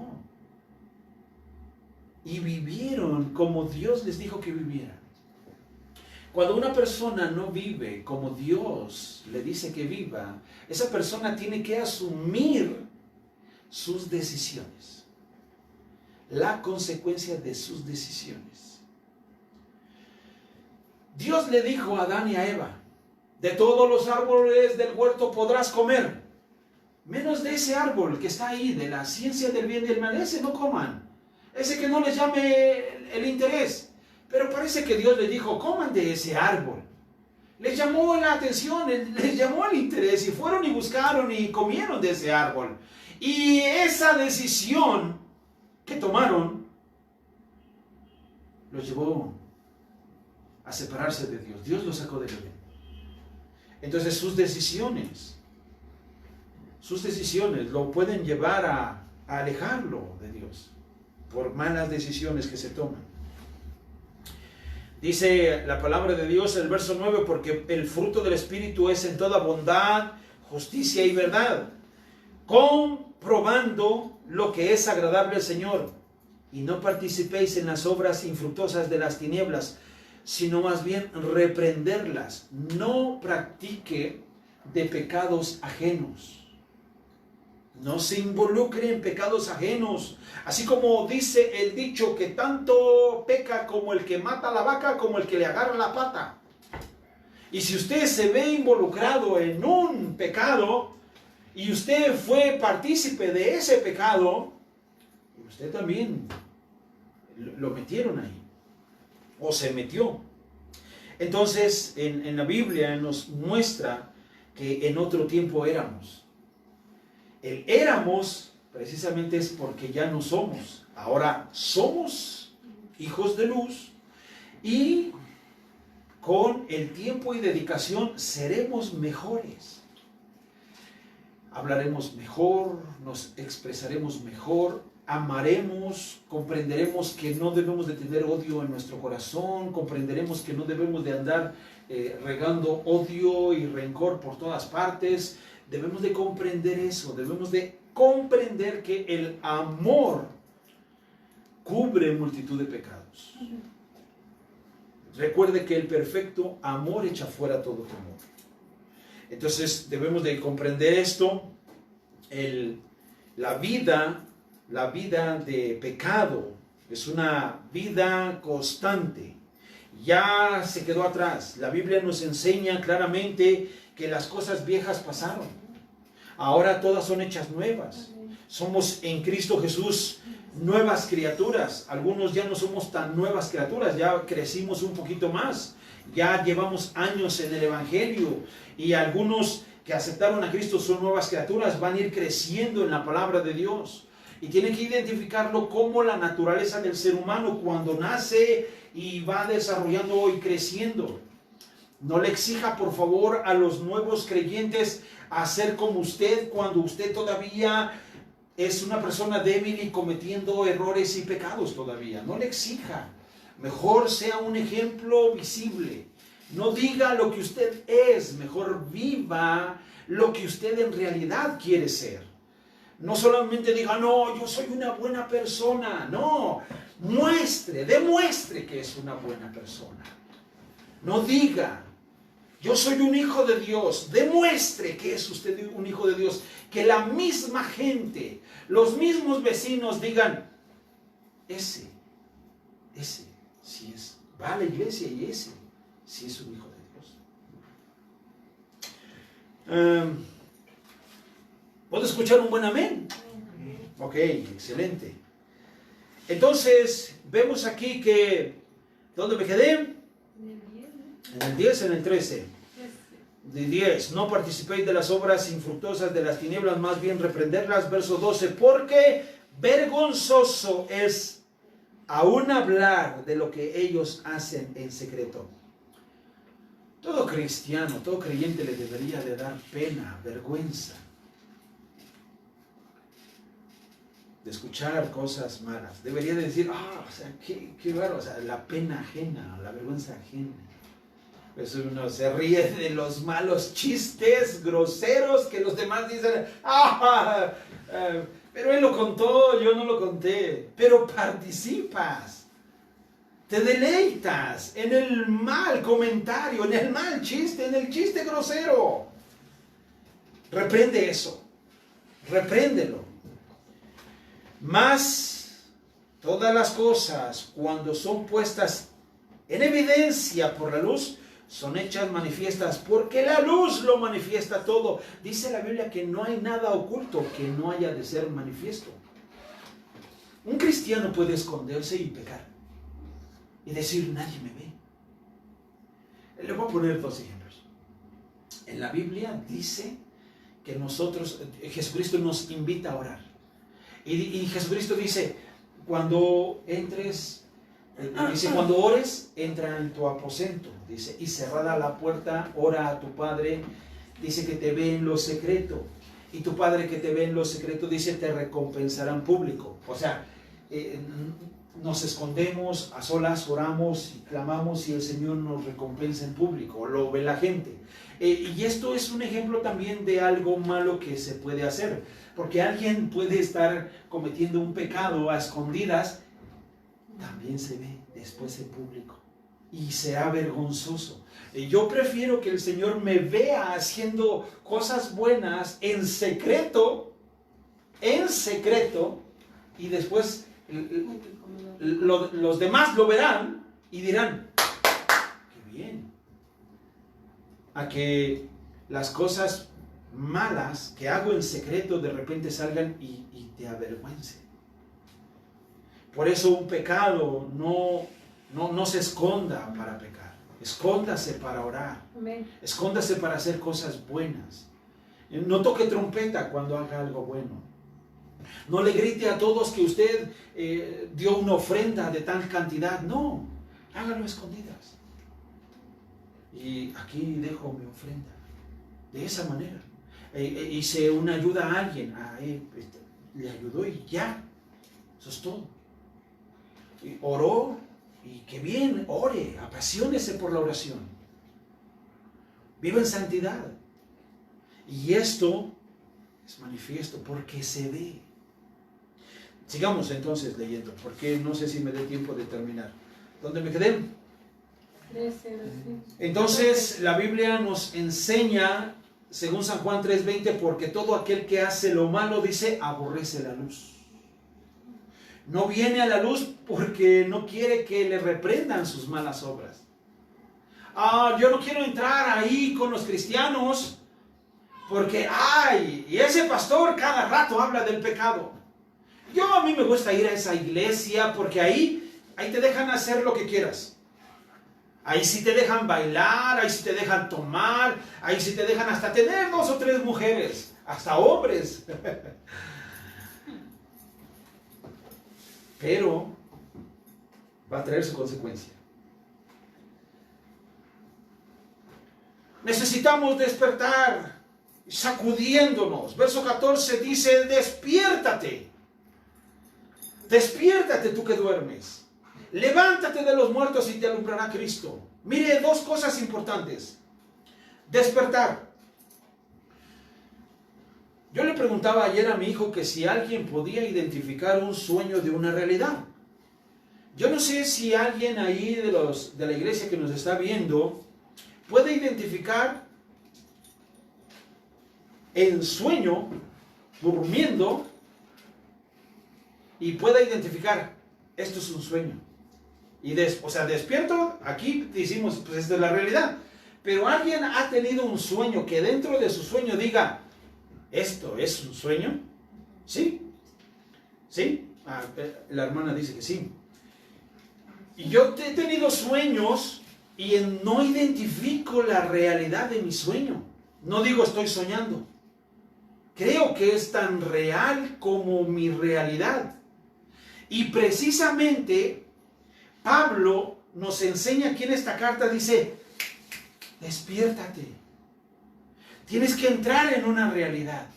S1: y vivieron como Dios les dijo que vivieran. Cuando una persona no vive como Dios le dice que viva, esa persona tiene que asumir sus decisiones, la consecuencia de sus decisiones. Dios le dijo a Adán y a Eva: de todos los árboles del huerto podrás comer, menos de ese árbol que está ahí, de la ciencia del bien y del mal. Ese no coman, ese que no les llame el interés. Pero parece que Dios les dijo: coman de ese árbol. Les llamó la atención, les llamó el interés, y fueron y buscaron y comieron de ese árbol. Y esa decisión que tomaron los llevó a separarse de Dios. Dios los sacó del Edén. Entonces sus decisiones lo pueden llevar a alejarlo de Dios por malas decisiones que se toman. Dice la palabra de Dios en el verso 9: porque el fruto del Espíritu es en toda bondad, justicia y verdad. comprobando lo que es agradable al Señor, y no participéis en las obras infructuosas de las tinieblas, sino más bien reprenderlas. No practique de pecados ajenos. No se involucre en pecados ajenos. Así como dice el dicho, que tanto peca como el que mata a la vaca, como el que le agarra la pata. Y si usted se ve involucrado en un pecado, y usted fue partícipe de ese pecado, usted también lo metieron ahí, o se metió. Entonces, en la Biblia nos muestra que en otro tiempo éramos. El éramos precisamente es porque ya no somos. Ahora somos hijos de luz, y con el tiempo y dedicación seremos mejores. Hablaremos mejor, nos expresaremos mejor, amaremos, comprenderemos que no debemos de tener odio en nuestro corazón, comprenderemos que no debemos de andar regando odio y rencor por todas partes. Debemos de comprender eso, debemos de comprender que el amor cubre multitud de pecados. Recuerde que el perfecto amor echa fuera todo temor. Entonces debemos de comprender esto. La vida de pecado es una vida constante. Ya se quedó atrás. La Biblia nos enseña claramente que las cosas viejas pasaron. Ahora todas son hechas nuevas. Somos en Cristo Jesús nuevas criaturas. Algunos ya no somos tan nuevas criaturas, ya crecimos un poquito más. Ya llevamos años en el Evangelio, y algunos que aceptaron a Cristo son nuevas criaturas, van a ir creciendo en la palabra de Dios. Y tienen que identificarlo como la naturaleza del ser humano cuando nace y va desarrollando y creciendo. No le exija, por favor, a los nuevos creyentes hacer como usted cuando usted todavía es una persona débil y cometiendo errores y pecados todavía. No le exija. Mejor sea un ejemplo visible. No diga lo que usted es, mejor viva lo que usted en realidad quiere ser. No solamente diga, no, yo soy una buena persona. No, demuestre que es una buena persona. No diga, yo soy un hijo de Dios. Demuestre que es usted un hijo de Dios. Que la misma gente, los mismos vecinos digan, ese sí va a la iglesia, y ese sí es un hijo de Dios. ¿Puedo escuchar un buen amén? Ok, excelente. Entonces, vemos aquí que, ¿dónde me quedé? En el 10, en el 13. De 10, no participéis de las obras infructuosas de las tinieblas, más bien reprenderlas. Verso 12, porque vergonzoso es aún hablar de lo que ellos hacen en secreto. Todo cristiano, todo creyente le debería de dar pena, vergüenza de escuchar cosas malas. Debería de decir, qué raro, o sea, la pena ajena, la vergüenza ajena. Pues uno se ríe de los malos chistes groseros que los demás dicen, pero él lo contó, yo no lo conté. Pero participas, te deleitas en el mal comentario, en el mal chiste, en el chiste grosero. Reprende eso, repréndelo. Mas todas las cosas, cuando son puestas en evidencia por la luz, son hechas manifiestas, porque la luz lo manifiesta todo. Dice la Biblia que no hay nada oculto que no haya de ser manifiesto. Un cristiano puede esconderse y pecar y decir, nadie me ve. Le voy a poner dos ejemplos. En la Biblia dice que Jesucristo nos invita a orar. Y Jesucristo dice, cuando ores, entra en tu aposento, dice, y cerrada la puerta, ora a tu Padre, dice que te ve en lo secreto, y tu Padre que te ve en lo secreto, dice, te recompensará en público. O sea, nos escondemos, a solas oramos y clamamos, y el Señor nos recompensa en público, lo ve la gente. Y esto es un ejemplo también de algo malo que se puede hacer, Porque alguien puede estar cometiendo un pecado a escondidas, también se ve después en público y será vergonzoso. Yo prefiero que el Señor me vea haciendo cosas buenas en secreto, y después los demás lo verán y dirán, qué bien, a que las cosas malas que hago en secreto de repente salgan y te avergüencen. Por eso un pecado no se esconda para pecar. Escóndase para orar. Amén. Escóndase para hacer cosas buenas. No toque trompeta cuando haga algo bueno. No le grite a todos que usted dio una ofrenda de tal cantidad. No, hágalo a escondidas. Y aquí dejo mi ofrenda. De esa manera. Hice una ayuda a alguien. Le ayudó y ya. Eso es todo. Y oró. Y qué bien, ore, apasionese por la oración. Viva en santidad. Y esto es manifiesto porque se ve. Sigamos entonces leyendo, porque no sé si me dé tiempo de terminar. ¿Dónde me quedé? Entonces la Biblia nos enseña, según San Juan 3:20, porque todo aquel que hace lo malo, dice, aborrece la luz. No viene a la luz porque no quiere que le reprendan sus malas obras. Yo no quiero entrar ahí con los cristianos porque, y ese pastor cada rato habla del pecado. A mí me gusta ir a esa iglesia porque ahí te dejan hacer lo que quieras. Ahí sí te dejan bailar, ahí sí te dejan tomar, ahí sí te dejan hasta tener 2 o 3 mujeres, hasta hombres. Pero va a traer su consecuencia. Necesitamos despertar, sacudiéndonos. Verso 14 dice, despiértate. Despiértate tú que duermes. Levántate de los muertos y te alumbrará Cristo. Mire, 2 cosas importantes. Despertar. Yo le preguntaba ayer a mi hijo que si alguien podía identificar un sueño de una realidad. Yo no sé si alguien ahí de la iglesia que nos está viendo puede identificar el sueño durmiendo y pueda identificar, esto es un sueño. Despierto, aquí decimos, pues esta es la realidad. Pero alguien ha tenido un sueño que dentro de su sueño diga, ¿esto es un sueño? ¿Sí? ¿Sí? La hermana dice que sí. Y yo he tenido sueños y no identifico la realidad de mi sueño. No digo estoy soñando. Creo que es tan real como mi realidad. Y precisamente Pablo nos enseña aquí en esta carta, dice, despiértate. Tienes que entrar en una realidad.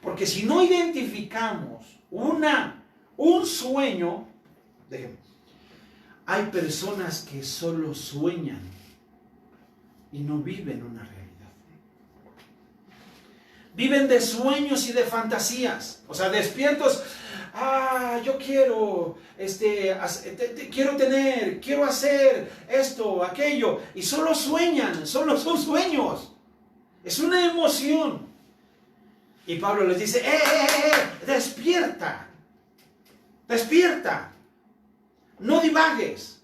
S1: Porque si no identificamos un sueño, déjenme, hay personas que solo sueñan y no viven una realidad. Viven de sueños y de fantasías. O sea, despiertos, yo quiero, quiero hacer esto, aquello. Y solo sueñan, solo son sueños. Es una emoción. Y Pablo les dice, despierta. Despierta. No divagues.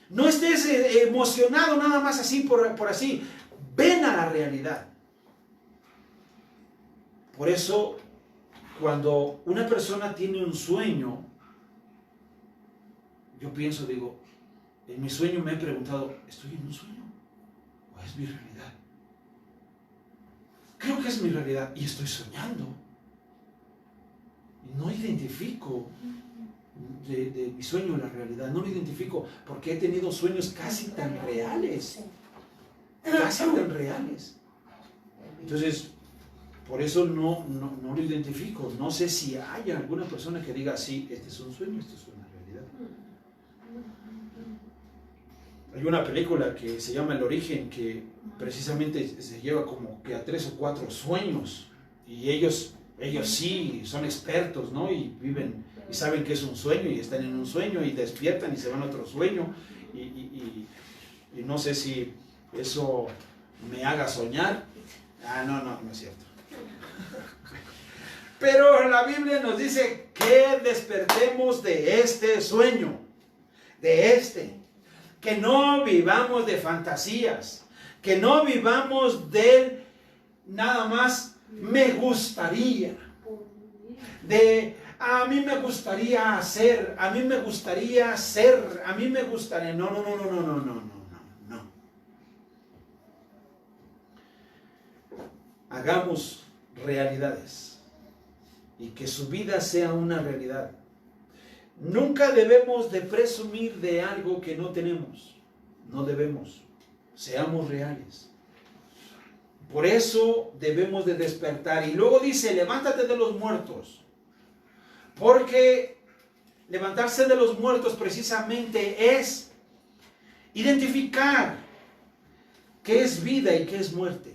S1: No estés emocionado nada más así por así. Ven a la realidad. Por eso, cuando una persona tiene un sueño, yo pienso, digo, en mi sueño me he preguntado, ¿estoy en un sueño? ¿O es mi realidad? Creo que es mi realidad y estoy soñando. Y no identifico de mi sueño la realidad, no lo identifico porque he tenido sueños casi tan reales. Casi tan reales. Entonces, por eso no lo identifico. No sé si hay alguna persona que diga, sí, este es un sueño, esto es una realidad. Hay una película que se llama El Origen, que precisamente se lleva como que a 3 o 4 sueños. Y ellos Ellos sí son expertos, ¿no? Y viven y saben que es un sueño y están en un sueño y despiertan y se van a otro sueño. Y no sé si eso me haga soñar. No es cierto. Pero la Biblia nos dice que despertemos de este sueño, que no vivamos de fantasías, que no vivamos de nada más me gustaría, de a mí me gustaría hacer, a mí me gustaría ser, a mí me gustaría, no. Hagamos realidades y que su vida sea una realidad. Nunca debemos de presumir de algo que no tenemos. No debemos. Seamos reales. Por eso debemos de despertar. Y luego dice, levántate de los muertos. Porque levantarse de los muertos precisamente es identificar qué es vida y qué es muerte.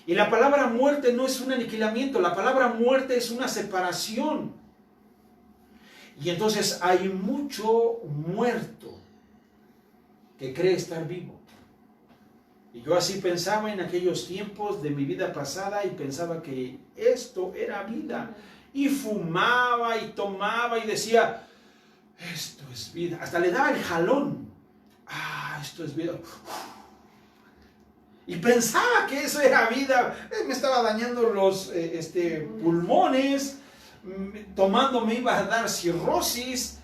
S1: Y la palabra muerte no es un aniquilamiento, la palabra muerte es una separación. Y entonces hay mucho muerto que cree estar vivo. Y yo así pensaba en aquellos tiempos de mi vida pasada y pensaba que esto era vida. Y fumaba y tomaba y decía, esto es vida. Hasta le daba el jalón. Esto es vida. Y pensaba que eso era vida. Me estaba dañando los pulmones. Tomando me iba a dar cirrosis.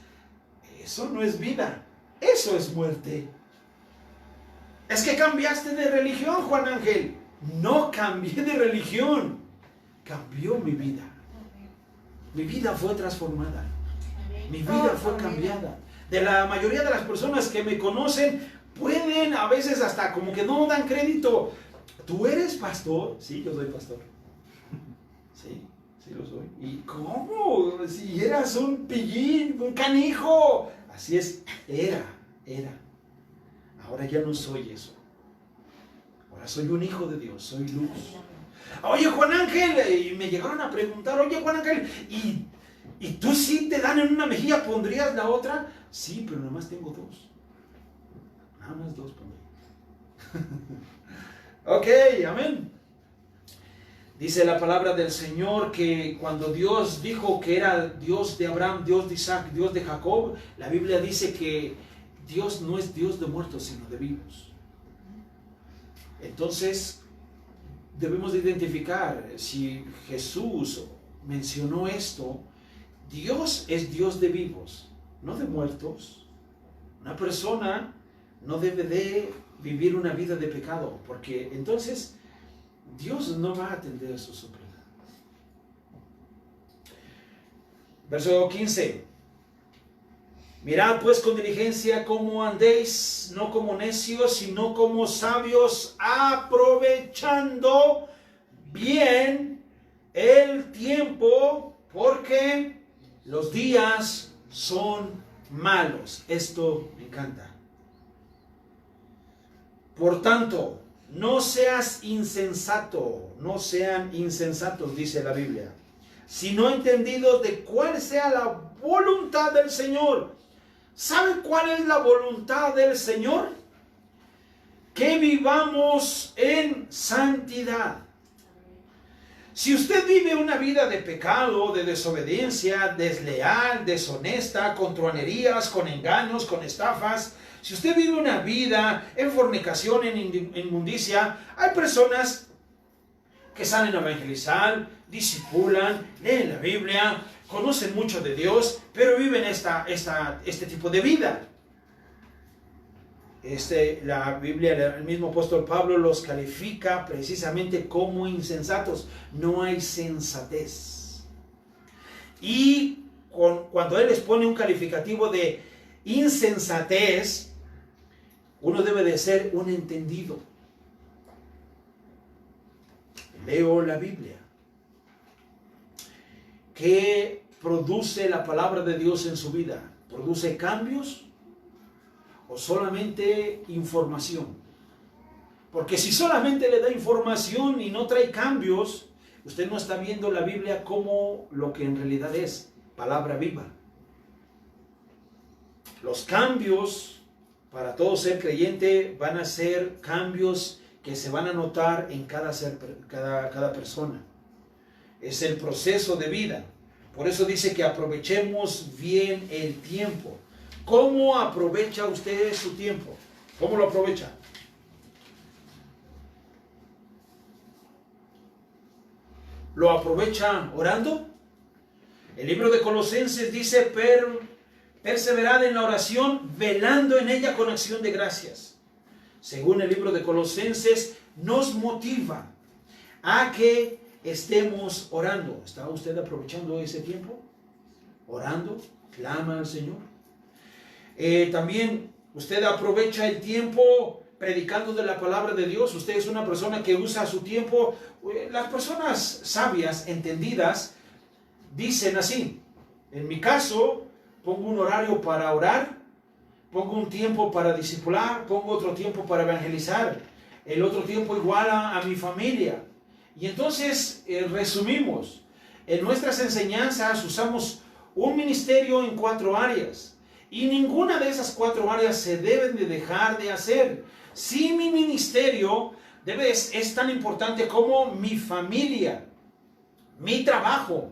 S1: Eso no es vida. Eso es muerte. Es que cambiaste de religión, Juan Ángel. No cambié de religión. Cambió mi vida. Mi vida fue transformada. Mi vida fue cambiada. De la mayoría de las personas que me conocen, pueden a veces hasta como que no dan crédito. ¿Tú eres pastor? Sí, yo soy pastor. Sí lo soy. ¿Y cómo? Si eras un pillín, un canijo. Así es, era. Ahora ya no soy eso. Ahora soy un hijo de Dios, soy luz. Oye, Juan Ángel, y me llegaron a preguntar, oye, Juan Ángel, ¿y tú sí te dan en una mejilla, pondrías la otra? Sí, pero nada más tengo dos. Nada más dos pondré. Ok, amén. Dice la palabra del Señor que cuando Dios dijo que era Dios de Abraham, Dios de Isaac, Dios de Jacob, la Biblia dice que Dios no es Dios de muertos, sino de vivos. Entonces, debemos de identificar, si Jesús mencionó esto, Dios es Dios de vivos, no de muertos. Una persona no debe de vivir una vida de pecado, porque entonces Dios no va a atender a su súplica. Verso 15. Mirad pues con diligencia cómo andéis, no como necios, sino como sabios, aprovechando bien el tiempo, porque los días son malos. Esto me encanta. Por tanto, no seas insensato, no sean insensatos, dice la Biblia, sino entendidos de cuál sea la voluntad del Señor. ¿Sabe cuál es la voluntad del Señor? Que vivamos en santidad. Si usted vive una vida de pecado, de desobediencia, desleal, deshonesta, con truanerías, con engaños, con estafas, si usted vive una vida en fornicación, en inmundicia, hay personas que salen a evangelizar, discipulan, leen la Biblia, conocen mucho de Dios, pero viven este tipo de vida. La Biblia, el mismo apóstol Pablo los califica precisamente como insensatos. No hay sensatez. Y cuando él les pone un calificativo de insensatez, uno debe de ser un entendido. Leo la Biblia. ¿Qué produce la palabra de Dios en su vida? ¿Produce cambios o solamente información? Porque si solamente le da información y no trae cambios, usted no está viendo la Biblia como lo que en realidad es, palabra viva. Los cambios para todo ser creyente van a ser cambios que se van a notar en cada persona. Es el proceso de vida. Por eso dice que aprovechemos bien el tiempo. ¿Cómo aprovecha usted su tiempo? ¿Cómo lo aprovecha? ¿Lo aprovecha orando? El libro de Colosenses dice, perseverad en la oración, velando en ella con acción de gracias. Según el libro de Colosenses, nos motiva a que estemos orando. ¿Está usted aprovechando ese tiempo? Orando, clama al Señor. También usted aprovecha el tiempo predicando de la palabra de Dios. Usted es una persona que usa su tiempo. Las personas sabias, entendidas, dicen así: en mi caso, pongo un horario para orar, pongo un tiempo para discipular, pongo otro tiempo para evangelizar, el otro tiempo igual a mi familia. Y entonces resumimos, en nuestras enseñanzas usamos un ministerio en 4 áreas. Y ninguna de esas 4 áreas se deben de dejar de hacer. Si mi ministerio es tan importante como mi familia, mi trabajo,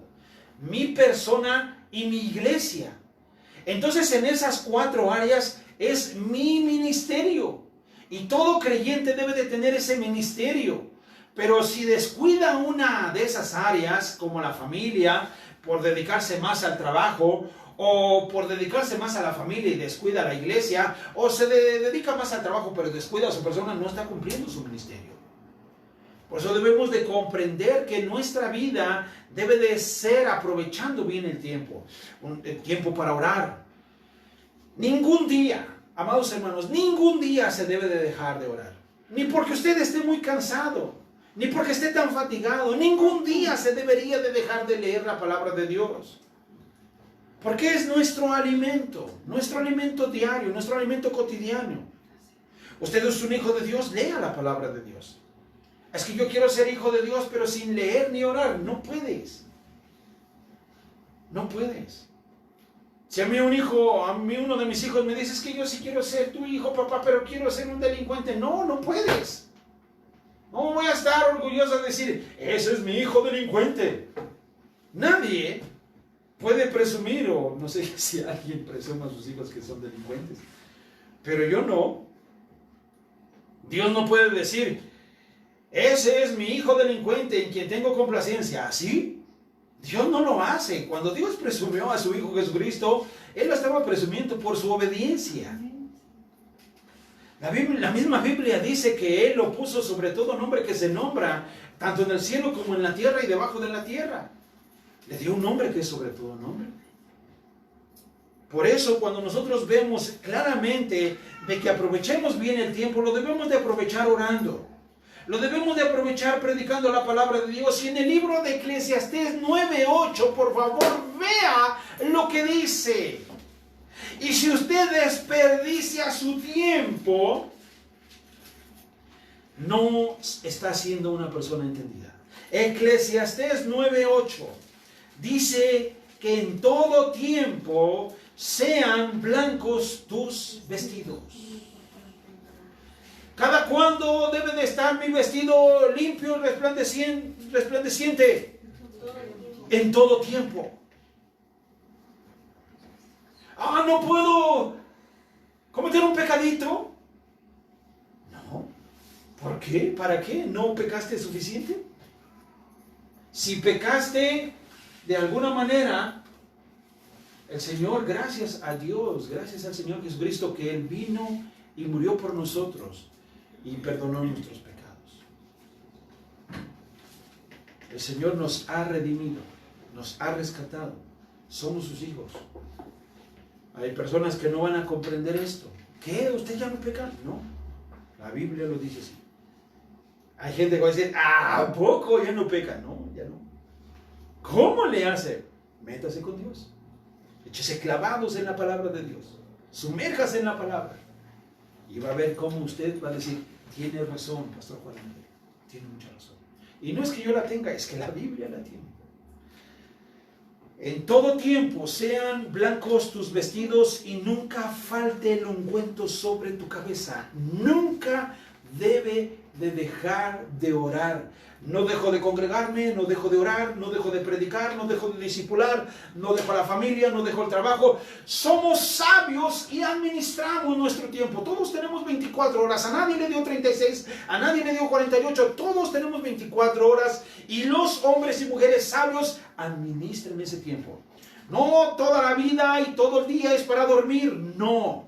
S1: mi persona y mi iglesia. Entonces en esas 4 áreas es mi ministerio. Y todo creyente debe de tener ese ministerio. Pero si descuida una de esas áreas, como la familia, por dedicarse más al trabajo, o por dedicarse más a la familia y descuida a la iglesia, o se dedica más al trabajo pero descuida a su persona, no está cumpliendo su ministerio. Por eso debemos de comprender que nuestra vida debe de ser aprovechando bien el tiempo para orar. Ningún día, amados hermanos, ningún día se debe de dejar de orar. Ni porque usted esté muy cansado, ni porque esté tan fatigado. Ningún día se debería de dejar de leer la palabra de Dios. Porque es nuestro alimento diario, nuestro alimento cotidiano. Usted es un hijo de Dios, lea la palabra de Dios. Es que yo quiero ser hijo de Dios, pero sin leer ni orar, no puedes. No puedes. Si a mí uno de mis hijos me dice, es que yo sí quiero ser tu hijo, papá, pero quiero ser un delincuente. No, no puedes. No voy a estar orgulloso de decir, ese es mi hijo delincuente. Nadie puede presumir, o no sé si alguien presuma a sus hijos que son delincuentes, pero yo no. Dios no puede decir, ese es mi hijo delincuente en quien tengo complacencia. ¿Así? Dios no lo hace. Cuando Dios presumió a su Hijo Jesucristo, Él lo estaba presumiendo por su obediencia. La misma Biblia dice que Él lo puso sobre todo nombre que se nombra, tanto en el cielo como en la tierra y debajo de la tierra. Le dio un nombre que es sobre todo nombre. Por eso cuando nosotros vemos claramente de que aprovechemos bien el tiempo, lo debemos de aprovechar orando. Lo debemos de aprovechar predicando la palabra de Dios. Y en el libro de Eclesiastés 9:8, por favor, vea lo que dice. Y si usted desperdicia su tiempo, no está siendo una persona entendida. Eclesiastés 9:8 dice que en todo tiempo sean blancos tus vestidos. ¿Cada cuándo debe de estar mi vestido limpio, resplandeciente? En todo tiempo. ¿No puedo cometer un pecadito? No. ¿Por qué? ¿Para qué? ¿No pecaste suficiente? Si pecaste de alguna manera, el Señor, gracias a Dios, gracias al Señor Jesucristo, que Él vino y murió por nosotros y perdonó nuestros pecados. El Señor nos ha redimido, nos ha rescatado, somos sus hijos. Hay personas que no van a comprender esto. ¿Qué? ¿Usted ya no peca? No, la Biblia lo dice así. Hay gente que va a decir, ¿a poco ya no peca? No, ya no. ¿Cómo le hace? Métase con Dios. Échese clavados en la palabra de Dios. Sumérjase en la palabra. Y va a ver cómo usted va a decir, tiene razón, Pastor Juan Andrés, tiene mucha razón. Y no es que yo la tenga, es que la Biblia la tiene. En todo tiempo sean blancos tus vestidos y nunca falte el ungüento sobre tu cabeza. Nunca debe de dejar de orar. No dejo de congregarme, no dejo de orar, no dejo de predicar, no dejo de discipular, no dejo la familia, no dejo el trabajo. Somos sabios y administramos nuestro tiempo. Todos tenemos 24 horas. A nadie le dio 36, a nadie le dio 48. Todos tenemos 24 horas y los hombres y mujeres sabios administran ese tiempo. No toda la vida y todo el día es para dormir. No.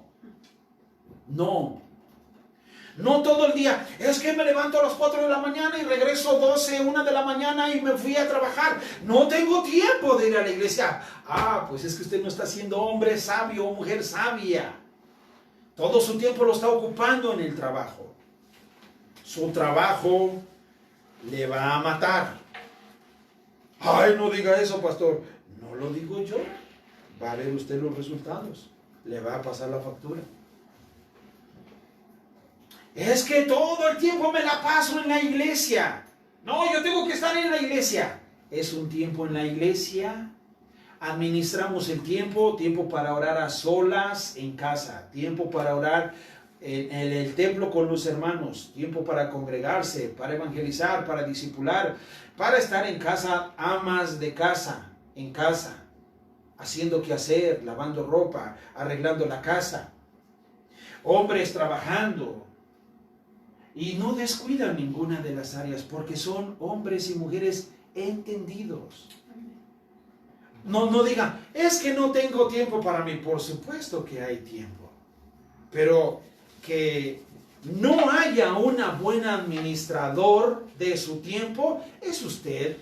S1: No todo el día, es que me levanto a las 4 de la mañana y regreso 12, 1 de la mañana y me fui a trabajar. No tengo tiempo de ir a la iglesia. Pues es que usted no está siendo hombre sabio o mujer sabia. Todo su tiempo lo está ocupando en el trabajo. Su trabajo le va a matar. Ay, no diga eso, pastor. No lo digo yo. Va a ver usted los resultados. Le va a pasar la factura. Es que todo el tiempo me la paso en la iglesia. No, yo tengo que estar en la iglesia. Es un tiempo en la iglesia. Administramos el tiempo para orar a solas en casa, tiempo para orar en el templo con los hermanos, tiempo para congregarse, para evangelizar, para discipular, para estar en casa, amas de casa, en casa, haciendo quehacer, lavando ropa, arreglando la casa. Hombres trabajando. Y no descuidan ninguna de las áreas porque son hombres y mujeres entendidos. No digan, es que no tengo tiempo para mí. Por supuesto que hay tiempo. Pero que no haya un buen administrador de su tiempo es usted.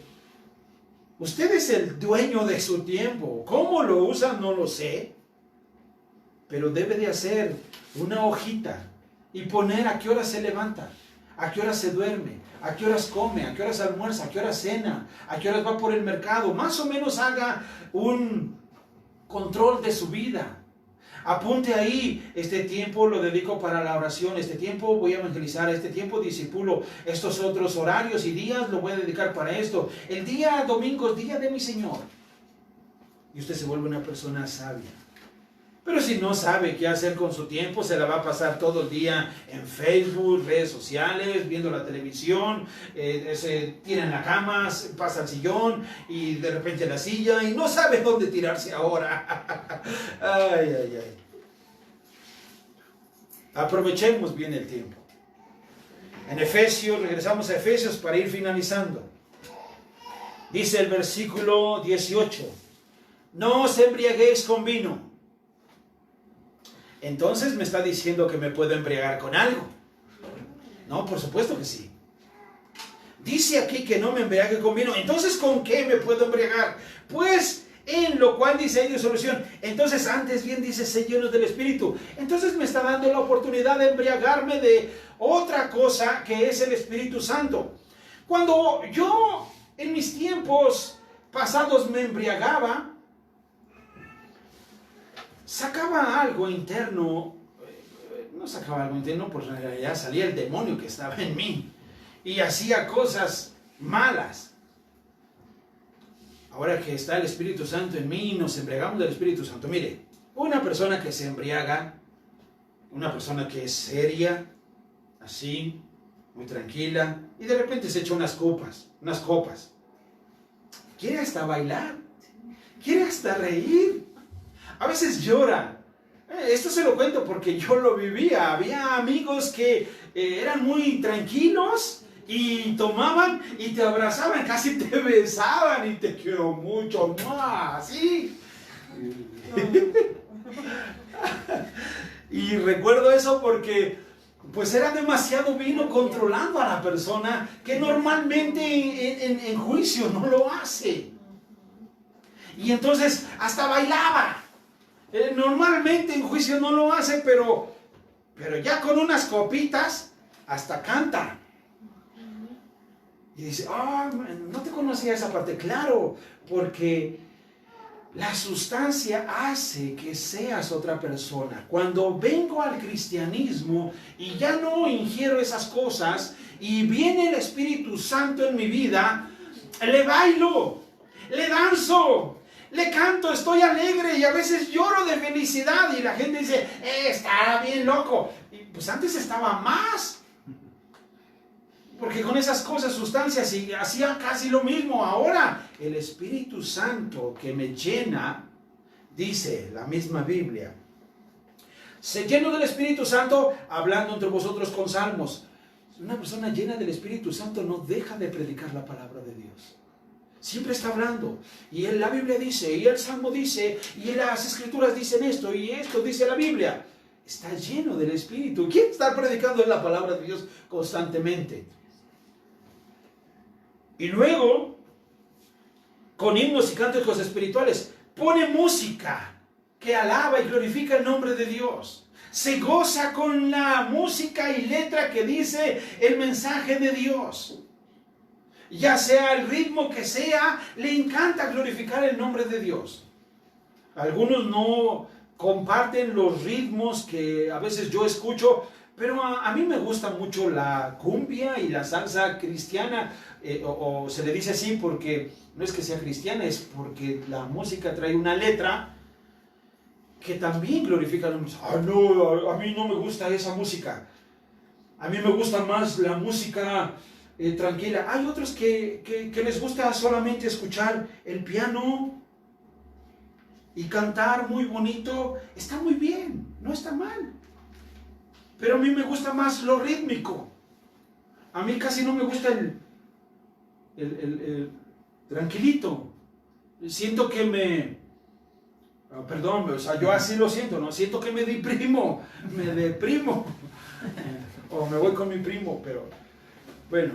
S1: Usted es el dueño de su tiempo. ¿Cómo lo usa? No lo sé. Pero debe de hacer una hojita y poner a qué hora se levanta, a qué hora se duerme, a qué horas come, a qué horas almuerza, a qué horas cena, a qué horas va por el mercado. Más o menos haga un control de su vida. Apunte ahí, este tiempo lo dedico para la oración, este tiempo voy a evangelizar, este tiempo discipulo, estos otros horarios y días lo voy a dedicar para esto. El día domingo es día de mi Señor. Y usted se vuelve una persona sabia. Pero si no sabe qué hacer con su tiempo, se la va a pasar todo el día en Facebook, redes sociales, viendo la televisión, se tira en la cama, pasa al sillón y de repente la silla y no sabe dónde tirarse ahora. Ay. Aprovechemos bien el tiempo. En Efesios, regresamos a Efesios para ir finalizando. Dice el versículo 18, no os embriaguéis con vino. Entonces me está diciendo que me puedo embriagar con algo. No, por supuesto que sí. Dice aquí que no me embriague con vino. Entonces, ¿con qué me puedo embriagar? Pues en lo cual dice hay solución. Entonces, antes bien dice, sé llenos del Espíritu. Entonces me está dando la oportunidad de embriagarme de otra cosa que es el Espíritu Santo. Cuando yo en mis tiempos pasados me embriagaba, sacaba algo interno, no sacaba algo interno, pues en realidad salía el demonio que estaba en mí y hacía cosas malas. Ahora que está el Espíritu Santo en mí, nos embriagamos del Espíritu Santo. Mire, una persona que se embriaga, una persona que es seria, así, muy tranquila, y de repente se echa unas copas, quiere hasta bailar, quiere hasta reír. A veces llora. Esto se lo cuento porque yo lo vivía. Había amigos que eran muy tranquilos y tomaban y te abrazaban, casi te besaban y te quiero mucho más. ¿Sí? Y recuerdo eso porque pues era demasiado vino controlando a la persona que normalmente en juicio no lo hace. Y entonces hasta bailaba. Normalmente en juicio no lo hace, pero ya con unas copitas hasta canta. Y dice, no te conocía esa parte. Claro, porque La sustancia hace que seas otra persona. Cuando vengo al cristianismo y ya no ingiero esas cosas y viene el Espíritu Santo en mi vida, le bailo, le danzo, le canto, estoy alegre y a veces lloro de felicidad y la gente dice, está bien loco. Y pues antes estaba más. Porque con esas cosas, sustancias, y hacía casi lo mismo. Ahora, el Espíritu Santo que me llena, dice la misma Biblia, se lleno del Espíritu Santo, hablando entre vosotros con salmos. Una persona llena del Espíritu Santo no deja de predicar la palabra de Dios. Siempre está hablando. Y la Biblia dice, y el Salmo dice, y las Escrituras dicen esto, y esto dice la Biblia. Está lleno del Espíritu. ¿Quién está predicando la palabra de Dios constantemente? Y luego, con himnos y cánticos espirituales, pone música que alaba y glorifica el nombre de Dios. Se goza con la música y letra que dice el mensaje de Dios. Ya sea el ritmo que sea, le encanta glorificar el nombre de Dios. Algunos no comparten los ritmos que a veces yo escucho, pero a mí me gusta mucho la cumbia y la salsa cristiana, o se le dice así porque no es que sea cristiana, es porque la música trae una letra que también glorifica el nombre. No, a mí no me gusta esa música. A mí me gusta más la música tranquila. Hay otros que les gusta solamente escuchar el piano y cantar muy bonito. Está muy bien, no está mal. Pero a mí me gusta más lo rítmico. A mí casi no me gusta el tranquilito. Siento que perdón, o sea, yo así lo siento, ¿no? Siento que me deprimo. O me voy con mi primo, pero bueno.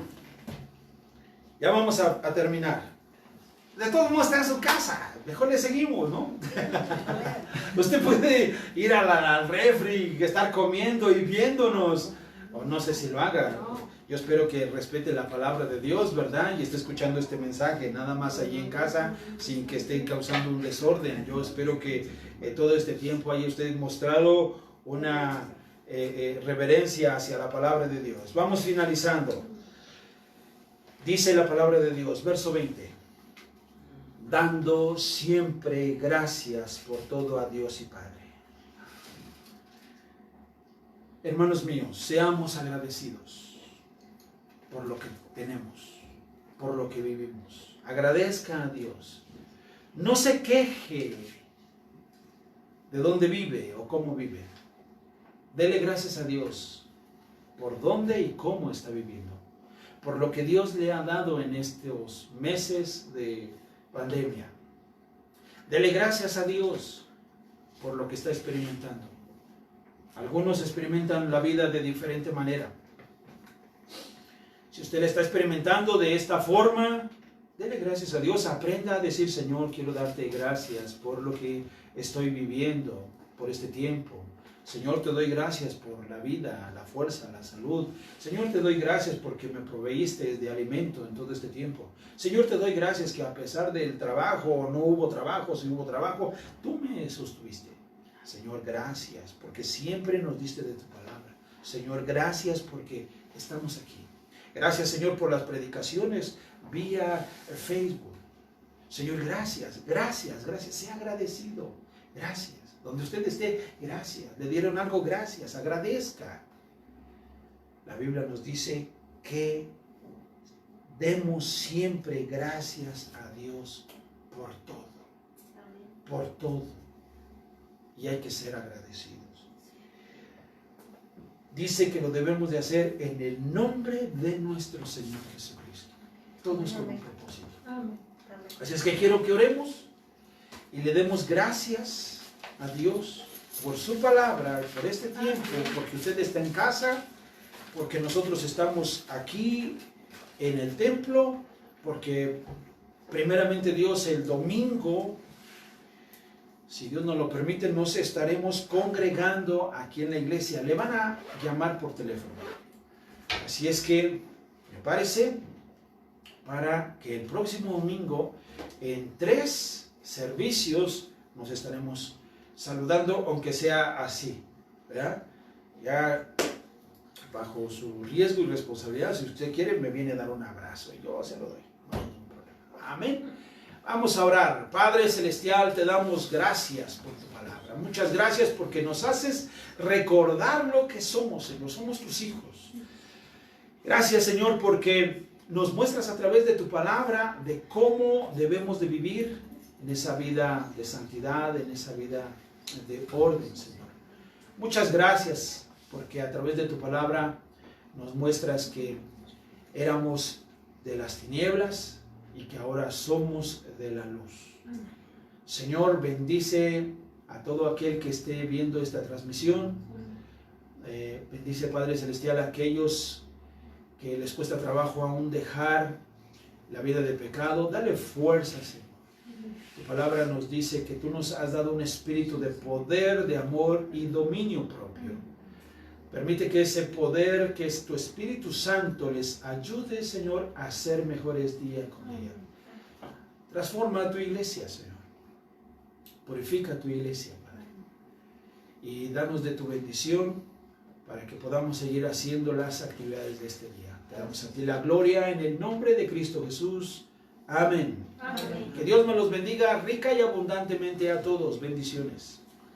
S1: Ya vamos a terminar. De todos modos está en su casa. Mejor le seguimos, ¿no? Usted puede ir al refri y estar comiendo y viéndonos. O no sé si lo haga. Yo espero que respete la palabra de Dios, ¿verdad? Y esté escuchando este mensaje, nada más allí en casa, sin que estén causando un desorden. Yo espero que todo este tiempo haya usted mostrado una reverencia hacia la palabra de Dios. Vamos finalizando. Dice la palabra de Dios, verso 20. Dando siempre gracias por todo a Dios y Padre. Hermanos míos, seamos agradecidos por lo que tenemos, por lo que vivimos. Agradezca a Dios. No se queje de dónde vive o cómo vive. Dele gracias a Dios por dónde y cómo está viviendo. Por lo que Dios le ha dado en estos meses de pandemia. Dele gracias a Dios por lo que está experimentando. Algunos experimentan la vida de diferente manera. Si usted la está experimentando de esta forma, dele gracias a Dios. Aprenda a decir, Señor, quiero darte gracias por lo que estoy viviendo, por este tiempo. Señor, te doy gracias por la vida, la fuerza, la salud. Señor, te doy gracias porque me proveíste de alimento en todo este tiempo. Señor, te doy gracias que a pesar del trabajo, no hubo trabajo, si hubo trabajo, tú me sostuviste. Señor, gracias porque siempre nos diste de tu palabra. Señor, gracias porque estamos aquí. Gracias, Señor, por las predicaciones vía Facebook. Señor, gracias, gracias, gracias. Sea agradecido. Gracias. Donde usted esté, gracias. Le dieron algo, gracias. Agradezca. La Biblia nos dice que demos siempre gracias a Dios por todo. Por todo. Y hay que ser agradecidos. Dice que lo debemos de hacer en el nombre de nuestro Señor Jesucristo. Todos con un propósito. Así es que quiero que oremos y le demos gracias a Dios por su palabra, por este tiempo, porque usted está en casa, porque nosotros estamos aquí en el templo, porque primeramente Dios el domingo, si Dios nos lo permite, nos estaremos congregando aquí en la iglesia. Le van a llamar por teléfono. Así es que prepárese para que el próximo domingo en 3 servicios nos estaremos saludando, aunque sea así, ¿verdad? Ya bajo su riesgo y responsabilidad, si usted quiere, me viene a dar un abrazo y yo se lo doy, no hay ningún problema. Amén. Vamos a orar. Padre Celestial, te damos gracias por tu palabra. Muchas gracias porque nos haces recordar lo que somos, Señor. Somos tus hijos. Gracias, Señor, porque nos muestras a través de tu palabra de cómo debemos de vivir en esa vida de santidad, en esa vida de orden, Señor. Muchas gracias porque a través de tu palabra nos muestras que éramos de las tinieblas y que ahora somos de la luz. Señor, bendice a todo aquel que esté viendo esta transmisión. Bendice, Padre Celestial, a aquellos que les cuesta trabajo aún dejar la vida de pecado. Dale fuerza, Señor. Tu palabra nos dice que tú nos has dado un espíritu de poder, de amor y dominio propio. Permite que ese poder, que es tu Espíritu Santo, les ayude, Señor, a ser mejores día con día. Transforma tu iglesia, Señor. Purifica tu iglesia, Padre. Y danos de tu bendición para que podamos seguir haciendo las actividades de este día. Te damos a ti la gloria en el nombre de Cristo Jesús. Amén. Amén. Que Dios me los bendiga rica y abundantemente a todos. Bendiciones.